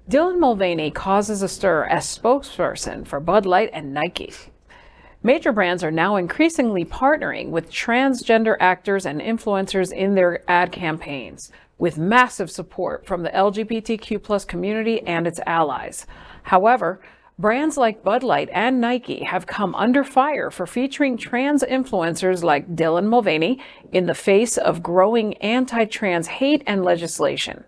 Dylan Mulvaney causes a stir as spokesperson for Bud Light and Nike. Major brands are now increasingly partnering with transgender actors and influencers in their ad campaigns, with massive support from the LGBTQ+ community and its allies. However, brands like Bud Light and Nike have come under fire for featuring trans influencers like Dylan Mulvaney in the face of growing anti-trans hate and legislation.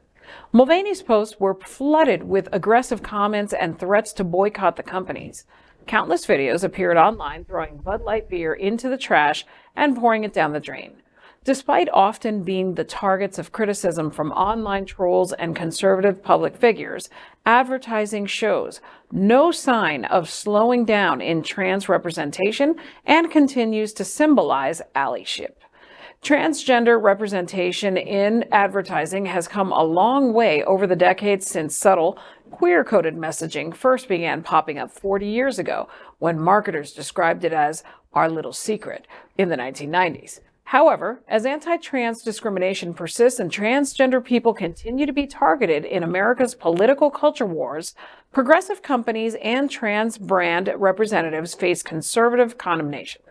Mulvaney's posts were flooded with aggressive comments and threats to boycott the companies. Countless videos appeared online throwing Bud Light beer into the trash and pouring it down the drain. Despite often being the targets of criticism from online trolls and conservative public figures, advertising shows no sign of slowing down in trans representation and continues to symbolize allyship. Transgender representation in advertising has come a long way over the decades since subtle, queer-coded messaging first began popping up 40 years ago when marketers described it as our little secret in the 1990s. However, as anti-trans discrimination persists and transgender people continue to be targeted in America's political culture wars, progressive companies and trans brand representatives face conservative condemnation.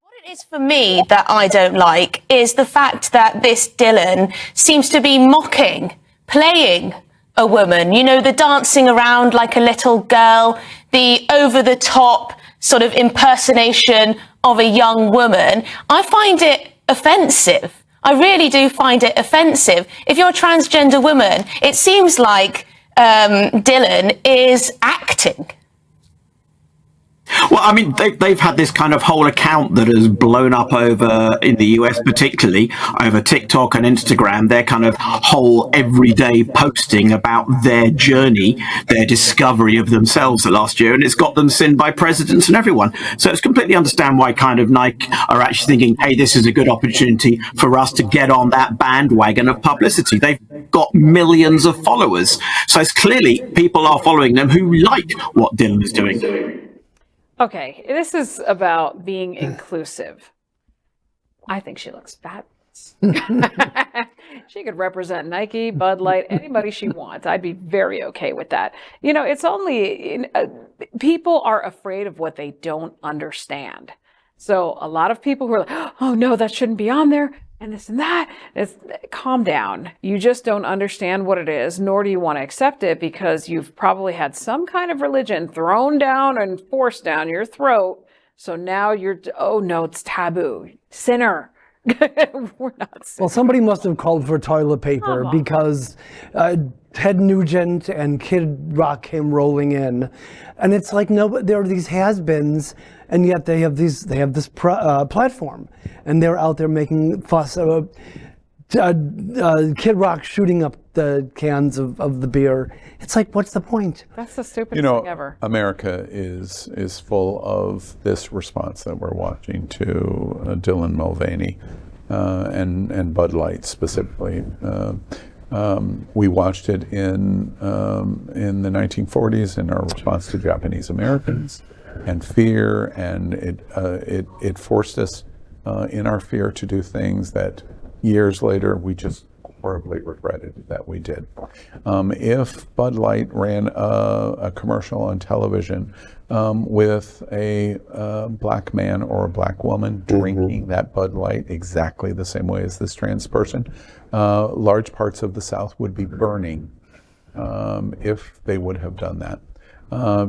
What it is for me that I don't like is the fact that this Dylan seems to be mocking, playing a woman, you know, the dancing around like a little girl, the over-the-top sort of impersonation of a young woman. I find it offensive. I really do find it offensive. If you're a transgender woman, it seems like Dylan is acting. Well, I mean, they've had this kind of whole account that has blown up over in the US, particularly over TikTok and Instagram. Their kind of whole everyday posting about their journey, their discovery of themselves the last year, and it's got them seen by presidents and everyone. So it's completely understand why kind of Nike are actually thinking, hey, this is a good opportunity for us to get on that bandwagon of publicity. They've got millions of followers. So it's clearly people are following them who like what Dylan is doing. Okay, this is about being inclusive. I think she looks fabulous. She could represent Nike, Bud Light, anybody she wants. I'd be very okay with that. You know, it's only, people are afraid of what they don't understand. So a lot of people who are like, oh no, that shouldn't be on there, and this and that. Calm down. You just don't understand what it is, nor do you want to accept it because you've probably had some kind of religion thrown down and forced down your throat. So now you're, oh no, it's taboo. Sinner. We're not sinners. Well, somebody must have called for toilet paper because Ted Nugent and Kid Rock came rolling in. And it's like, no, but there are these has-beens, and yet they have this platform, and they're out there making fuss. Kid Rock shooting up the cans of the beer. It's like, what's the point? That's the stupidest thing ever. America is full of this response that we're watching to Dylan Mulvaney and Bud Light specifically. We watched it in the 1940s in our response to Japanese Americans and fear, and it forced us in our fear to do things that years later we just horribly regretted that we did. If Bud Light ran a commercial on television with a black man or a black woman drinking that Bud Light exactly the same way as this trans person, large parts of the South would be burning if they would have done that.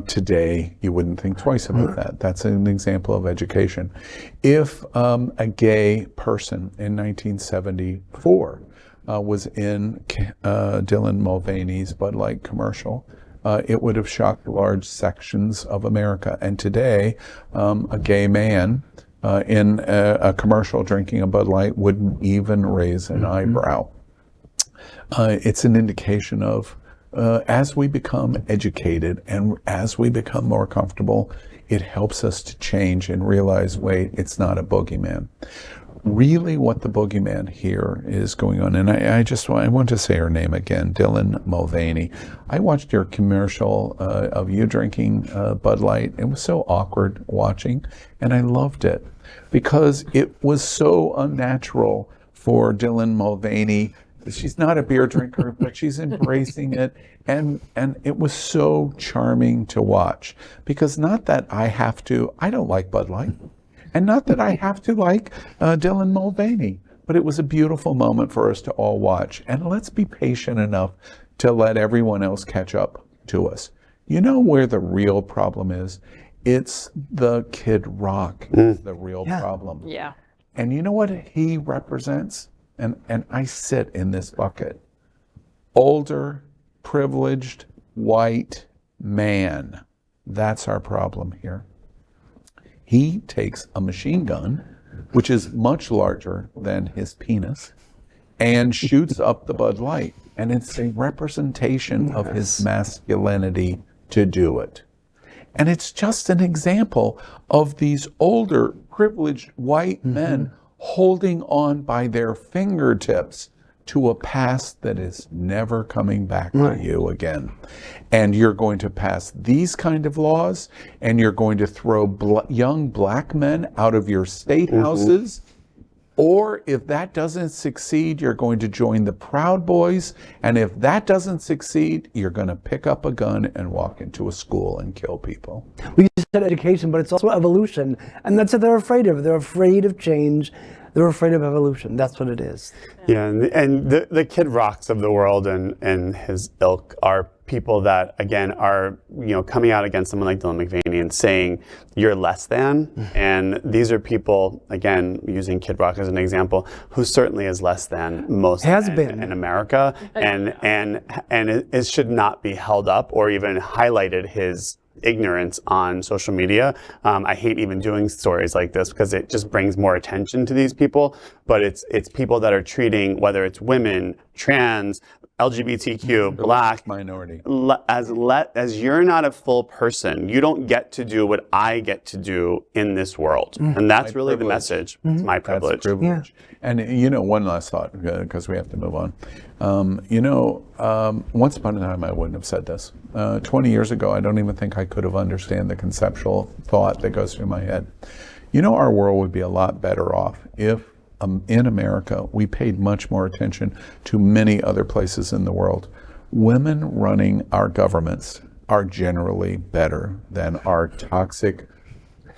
Today, you wouldn't think twice about that. That's an example of education. If a gay person in 1974 was in Dylan Mulvaney's Bud Light commercial, it would have shocked large sections of America. And today, a gay man in a commercial drinking a Bud Light wouldn't even raise an eyebrow. It's an indication of as we become educated and as we become more comfortable, it helps us to change and realize, wait, it's not a boogeyman. Really what the boogeyman here is going on, and I want to say her name again, Dylan Mulvaney. I watched your commercial of you drinking Bud Light. It was so awkward watching, and I loved it because it was so unnatural for Dylan Mulvaney She's not a beer drinker, but she's embracing it. And it was so charming to watch, because not that I don't like Bud Light, and not that I have to like Dylan Mulvaney, but it was a beautiful moment for us to all watch. And let's be patient enough to let everyone else catch up to us. You know where the real problem is? It's the Kid Rock is the real problem. Yeah. And you know what he represents? And I sit in this bucket. Older, privileged, white man. That's our problem here. He takes a machine gun, which is much larger than his penis, and shoots up the Bud Light. And it's a representation of his masculinity to do it. And it's just an example of these older, privileged white men holding on by their fingertips to a past that is never coming back to you again. And you're going to pass these kind of laws, and you're going to throw young black men out of your state houses. Or if that doesn't succeed, you're going to join the Proud Boys. And if that doesn't succeed, you're going to pick up a gun and walk into a school and kill people. We just said education, but it's also evolution. And that's what they're afraid of. They're afraid of change. They're afraid of evolution. That's what it is. Yeah, and the Kid Rocks of the world and his ilk are people that, again, are coming out against someone like Dylan Mulvaney and saying you're less than. And these are people, again, using Kid Rock as an example, who certainly is less than most men in America, and it should not be held up or even highlighted his ignorance on social media. I hate even doing stories like this because it just brings more attention to these people, but it's people that are treating, whether it's women, trans, LGBTQ, black, minority, as you're not a full person. You don't get to do what I get to do in this world. And that's really the message. It's my privilege. That's privilege. And one last thought, because we have to move on. Once upon a time I wouldn't have said this. 20 years ago, I don't even think I could have understood the conceptual thought that goes through my head. Our world would be a lot better off if in America we paid much more attention to many other places in the world. Women running our governments are generally better than our toxic,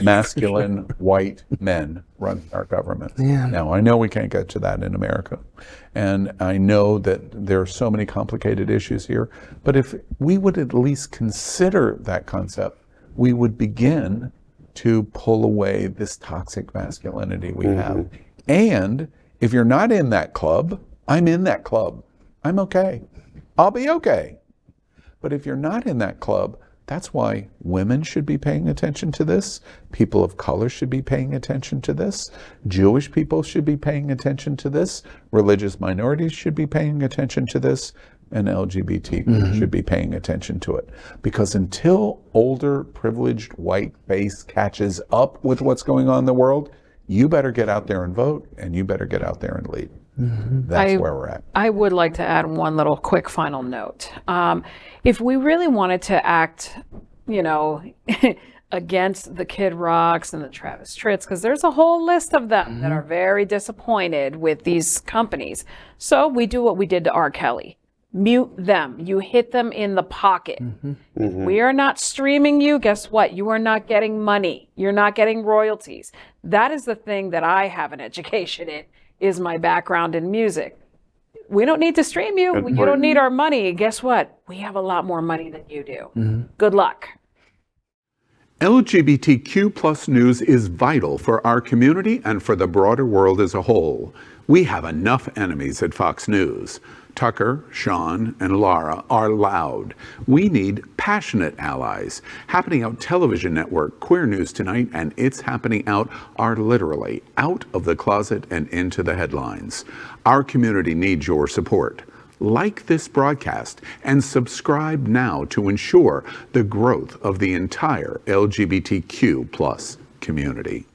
masculine, white men running our government. Yeah. Now, I know we can't get to that in America, and I know that there are so many complicated issues here, but if we would at least consider that concept, we would begin to pull away this toxic masculinity we have. And if you're not in that club, I'm in that club. I'm okay. I'll be okay. But if you're not in that club, that's why women should be paying attention to this. People of color should be paying attention to this. Jewish people should be paying attention to this. Religious minorities should be paying attention to this. And LGBT should be paying attention to it. Because until older, privileged, white face catches up with what's going on in the world, you better get out there and vote, and you better get out there and lead. That's where we're at. I would like to add one little quick final note. If we really wanted to act, against the Kid Rocks and the Travis Tritts, because there's a whole list of them that are very disappointed with these companies. So we do what we did to R. Kelly. Mute them. You hit them in the pocket. We are not streaming you. Guess what? You are not getting money. You're not getting royalties. That is the thing that I have an education in, is my background in music. We don't need to stream you. You don't need our money. Guess what? We have a lot more money than you do. Good luck. LGBTQ plus news is vital for our community and for the broader world as a whole. We have enough enemies at Fox News. Tucker, Sean, and Lara are loud. We need passionate allies. Happening Out Television Network, Queer News Tonight, and It's Happening Out are literally out of the closet and into the headlines. Our community needs your support. Like this broadcast and subscribe now to ensure the growth of the entire LGBTQ plus community.